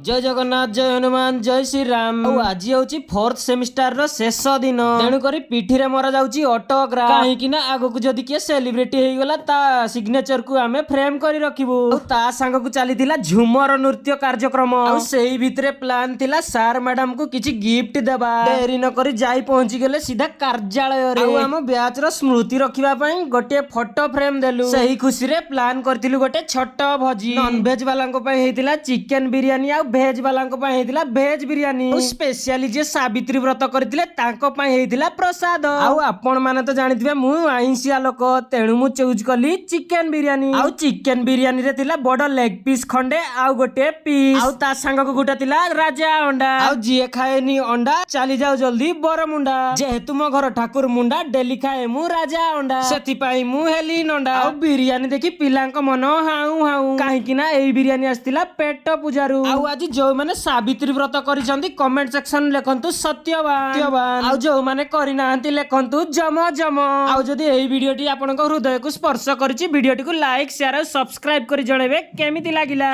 जय जगन्नाथ जय हनुमान जय श्री राम। आज हूँ फोर्थ सेमिस्टर रो शेष दिन तेणुक पिठी मरा जाउची ऑटोग्राफ कहीं आगक जदि किए सेलिब्रिटी हो गला ता सिग्नेचर को आमे फ्रेम करी रखिबू। ता सांग को चलीथिला झुमर नृत्य कार्यक्रम सेही भितरे प्लान थिला सार मैडम को किछि गिफ्ट देबा। देरी न करी जाई पहुंची गेले सीधा कार्यालय रे। आम बैच रो स्मृति रखिबा पई गोटे फोटो फ्रेम देलु। सेही खुशी रे प्लान करथिलु गोटे छोट भोजी। नॉन वेज वाला को पई हेतिला चिकन बिरयानी आ भेज वाला भेज बिरयानी स्पेशली जे सावित्री व्रत करथिले तांको पई हेतिला प्रसाद। आउ आपण माने तो जानिथिबे मु आइंसिया लोक तेणु मु चूज कली चिकन बिरयानी। आउ चिकन बिरयानी रे थिला बड़ लेग पीस खंडे आउ गोटे पीस आउ ता संग को गुटा थिला राजा अंडा। आउ जिए खाएनी अंडा चली जाऊ जल्दी बरमुंडा जेहेतु मो घर ठाकुर मुंडा डेली खाए मु राजा अंडा सेति पई मु हेली नंडा। आउ बिरयानी देखि पिलांक मन हाउ हाउ काहे कि ना एई बिरयानी आस्तिला पेट पूजारू। आउ आज जो माने सावित्री व्रत करिसंती कमेंट सेक्शन लेखंतु सत्यवान आउ जो माने करि नाहंती लेखंतु जम जम। आउ जदि एई वीडियोटी आपनक हृदय को स्पर्श करिछि वीडियोटी को लाइक शेयर और सब्सक्राइब करि जणेबे केमिति लागिला।